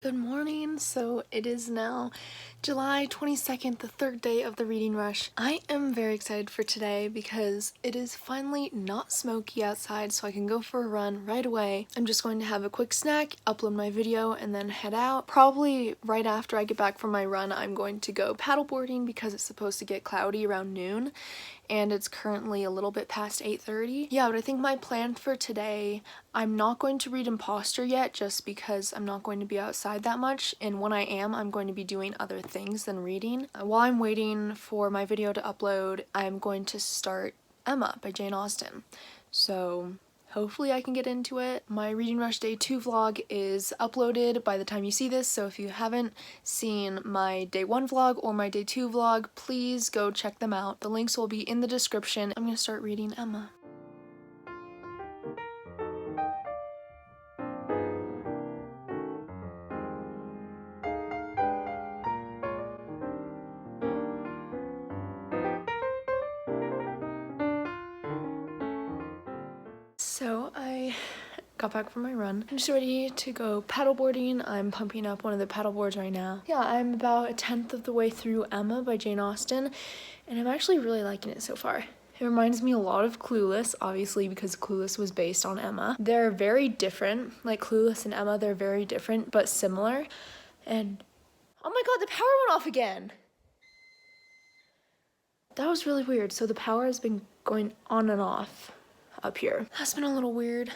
Good morning. So it is now July 22nd, the third day of the reading rush. I am very excited for today because it is finally not smoky outside, so I can go for a run right away. I'm just going to have a quick snack, upload my video, and then head out. Probably right after I get back from my run, I'm going to go paddleboarding because it's supposed to get cloudy around noon, and it's currently a little bit past 8:30. Yeah, but I think my plan for today, I'm not going to read Imposter yet just because I'm not going to be outside that much, and when I am, I'm going to be doing other things than reading. While I'm waiting for my video to upload, I'm going to start Emma by Jane Austen. So hopefully I can get into it. My Reading Rush Day 2 vlog is uploaded by the time you see this, so if you haven't seen my Day 1 vlog or my Day 2 vlog, please go check them out. The links will be in the description. I'm gonna start reading Emma. So I got back from my run. I'm just ready to go paddleboarding. I'm pumping up one of the paddleboards right now. Yeah, I'm about 1/10 of the way through Emma by Jane Austen, and I'm actually really liking it so far. It reminds me a lot of Clueless, obviously because Clueless was based on Emma. They're very different, like Clueless and Emma, they're very different but similar. And oh my god, the power went off again! That was really weird. So the power has been going on and off up here. That's been a little weird.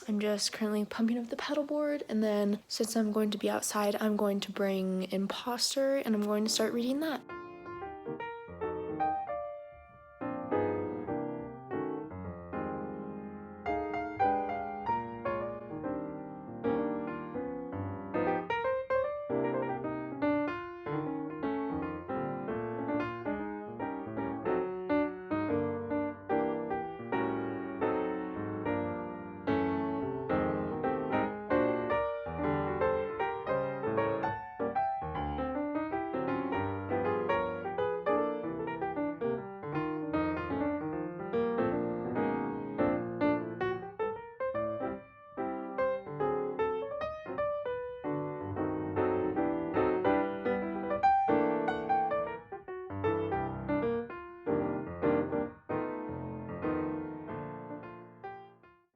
I'm just currently pumping up the paddleboard, and then since I'm going to be outside, I'm going to bring Imposter and I'm going to start reading that.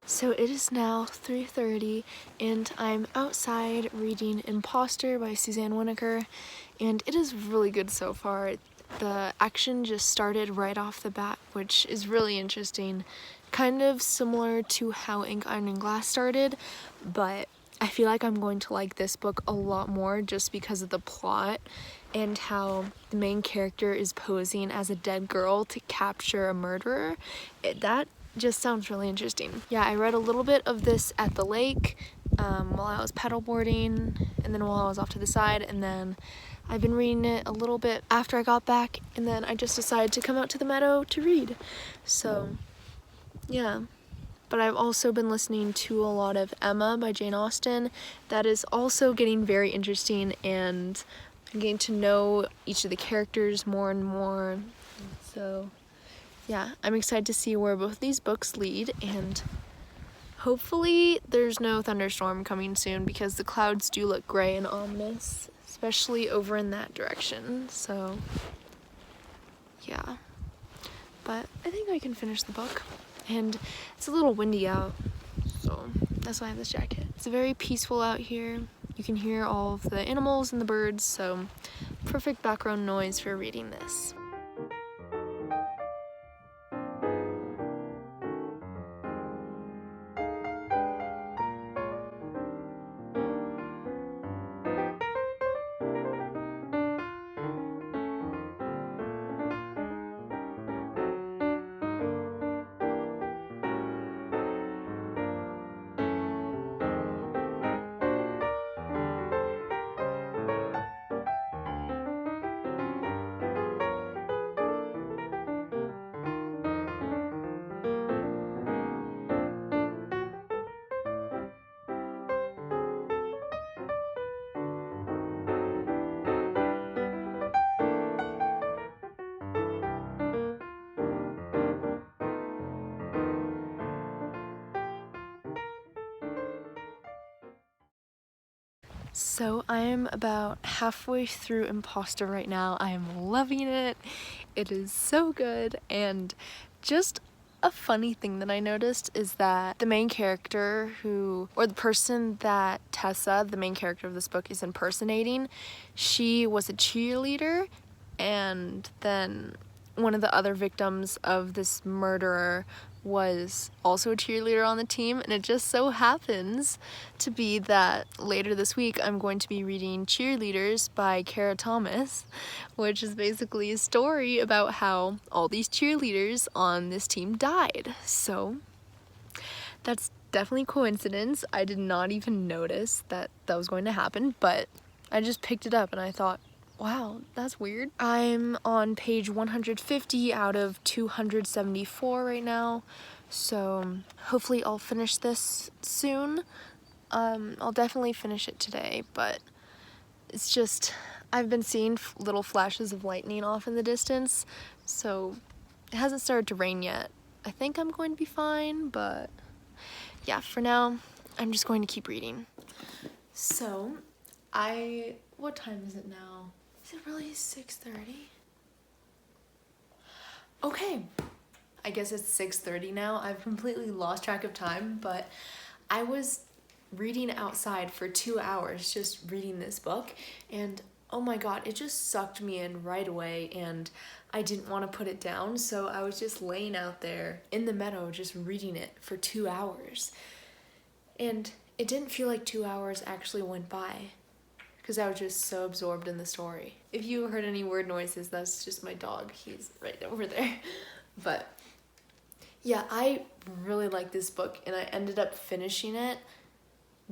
So it is now 3:30 and I'm outside reading Imposter by Suzanne Winokur, and it is really good so far. The action just started right off the bat, which is really interesting. Kind of similar to how Ink, Iron, and Glass started, but I feel like I'm going to like this book a lot more just because of the plot and how the main character is posing as a dead girl to capture a murderer. That just sounds really interesting. Yeah, I read a little bit of this at the lake while I was paddleboarding, and then while I was off to the side, and then I've been reading it a little bit after I got back, and then I just decided to come out to the meadow to read. So yeah. But I've also been listening to a lot of Emma by Jane Austen. That is also getting very interesting, and I'm getting to know each of the characters more and more. So yeah, I'm excited to see where both these books lead, and hopefully there's no thunderstorm coming soon because the clouds do look gray and ominous, especially over in that direction. So yeah, but I think I can finish the book. And it's a little windy out, so that's why I have this jacket. It's very peaceful out here. You can hear all of the animals and the birds, so perfect background noise for reading this. So I am about halfway through Imposter right now. I am loving it. It is so good, and just a funny thing that I noticed is that the main character or the person that Tessa, the main character of this book, is impersonating, she was a cheerleader, and then one of the other victims of this murderer was also a cheerleader on the team, and it just so happens to be that later this week I'm going to be reading Cheerleaders by Kara Thomas, which is basically a story about how all these cheerleaders on this team died. So that's definitely coincidence. I did not even notice that that was going to happen, but I just picked it up and I thought, wow, that's weird. I'm on page 150 out of 274 right now, so hopefully I'll finish this soon. I'll definitely finish it today, but it's just, I've been seeing little flashes of lightning off in the distance, so it hasn't started to rain yet. I think I'm going to be fine, but yeah, for now, I'm just going to keep reading. So, what time is it now? Is it really 6:30? Okay, I guess it's 6:30 now. I've completely lost track of time, but I was reading outside for 2 hours, just reading this book, and oh my god, it just sucked me in right away, and I didn't want to put it down, so I was just laying out there in the meadow just reading it for 2 hours. And it didn't feel like 2 hours actually went by, because I was just so absorbed in the story. If you heard any weird noises, that's just my dog. He's right over there. But yeah, I really like this book, and I ended up finishing it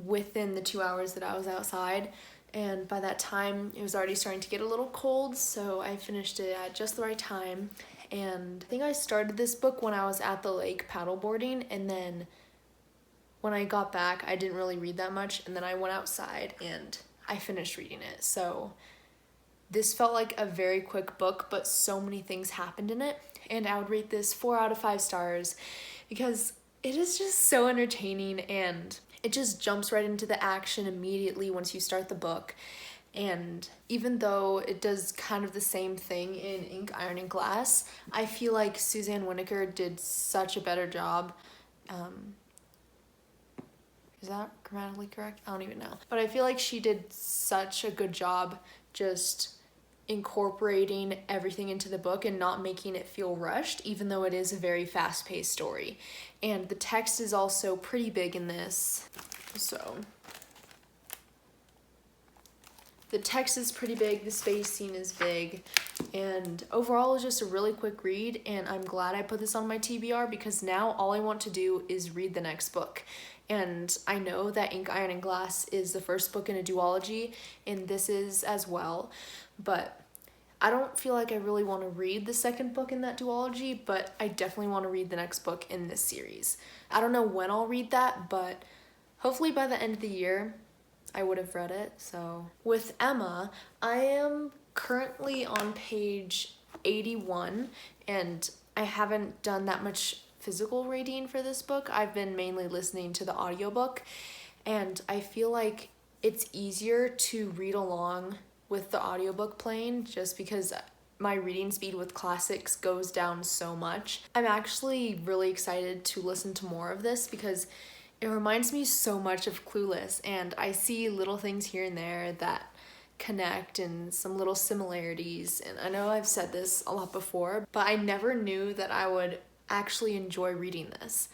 within the 2 hours that I was outside. And by that time, it was already starting to get a little cold, so I finished it at just the right time. And I think I started this book when I was at the lake paddleboarding, and then when I got back, I didn't really read that much, and then I went outside and I finished reading it. So this felt like a very quick book, but so many things happened in it, and I would rate this 4 out of 5 stars because it is just so entertaining, and it just jumps right into the action immediately once you start the book. And even though it does kind of the same thing in Ink, Iron, and Glass, I feel like Suzanne Winokur did such a better job. Is that grammatically correct? I don't even know. But I feel like she did such a good job just incorporating everything into the book and not making it feel rushed, even though it is a very fast-paced story. And the text is also pretty big in this. So the text is pretty big, the spacing is big, and overall it's just a really quick read, and I'm glad I put this on my TBR because now all I want to do is read the next book. And I know that Ink, Iron, and Glass is the first book in a duology, and this is as well, but I don't feel like I really want to read the second book in that duology, but I definitely want to read the next book in this series. I don't know when I'll read that, but hopefully by the end of the year, I would have read it. So with Emma, I am currently on page 81, and I haven't done that much physical reading for this book. I've been mainly listening to the audiobook, and I feel like it's easier to read along with the audiobook playing just because my reading speed with classics goes down so much. I'm actually really excited to listen to more of this because it reminds me so much of Clueless, and I see little things here and there that connect and some little similarities. And I know I've said this a lot before, but I never knew that I would actually enjoy reading this.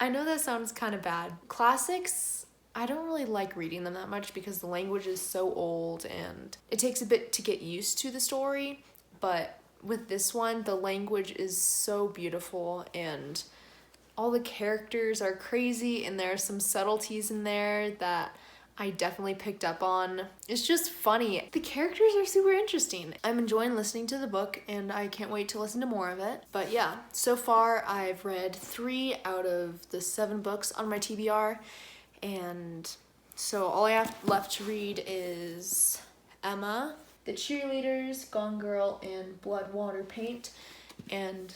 I know that sounds kind of bad. Classics, I don't really like reading them that much because the language is so old and it takes a bit to get used to the story, but with this one, the language is so beautiful and all the characters are crazy, and there are some subtleties in there that I definitely picked up on. It's just funny. The characters are super interesting. I'm enjoying listening to the book, and I can't wait to listen to more of it. But yeah, so far I've read 3 out of the 7 books on my TBR, and so all I have left to read is Emma, The Cheerleaders, Gone Girl, and Blood, Water, Paint. And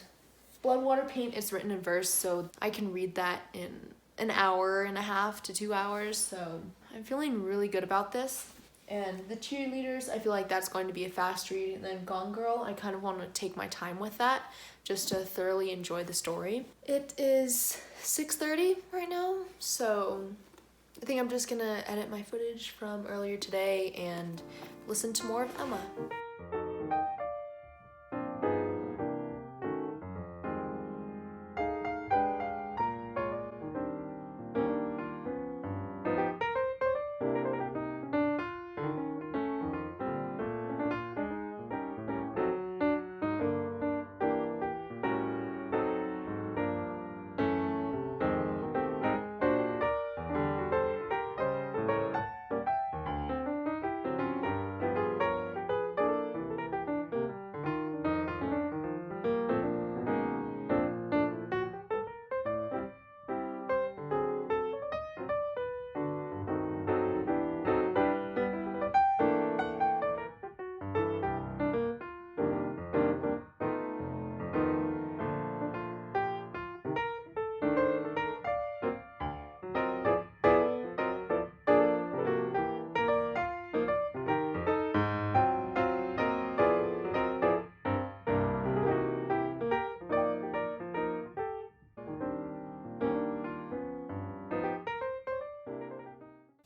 Blood, Water, Paint is written in verse, so I can read that in an hour and a half to 2 hours, so I'm feeling really good about this. And the cheerleaders, I feel like that's going to be a fast read. And then Gone Girl, I kind of want to take my time with that just to thoroughly enjoy the story. It is 6:30 right now, so I think I'm just gonna edit my footage from earlier today and listen to more of Emma.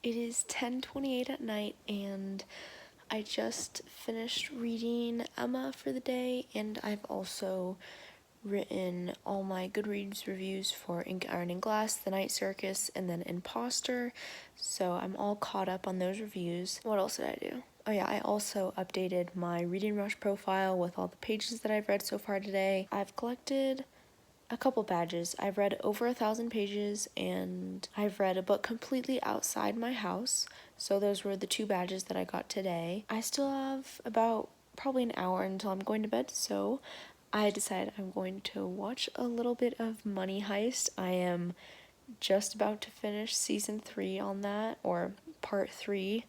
It is 10:28 at night and I just finished reading Emma for the day, and I've also written all my Goodreads reviews for Ink, Iron, and Glass, The Night Circus, and then Imposter, so I'm all caught up on those reviews. What else did I do? Oh yeah, I also updated my Reading Rush profile with all the pages that I've read so far today. I've collected a couple badges. I've read over 1,000 pages, and I've read a book completely outside my house, so those were the 2 badges that I got today. I still have about probably an hour until I'm going to bed, so I decided I'm going to watch a little bit of Money Heist. I am just about to finish season 3 on that, or part 3,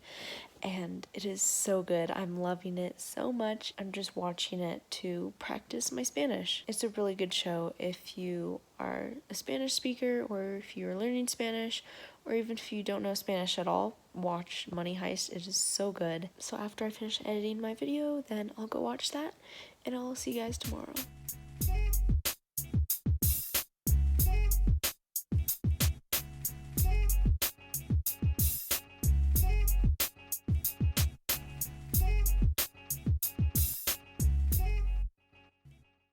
and it is so good. I'm loving it so much. I'm just watching it to practice my Spanish. It's a really good show if you are a Spanish speaker, or if you're learning Spanish, or even if you don't know Spanish at all. Watch Money Heist. It is so good. So after I finish editing my video, then I'll go watch that, and I'll see you guys tomorrow.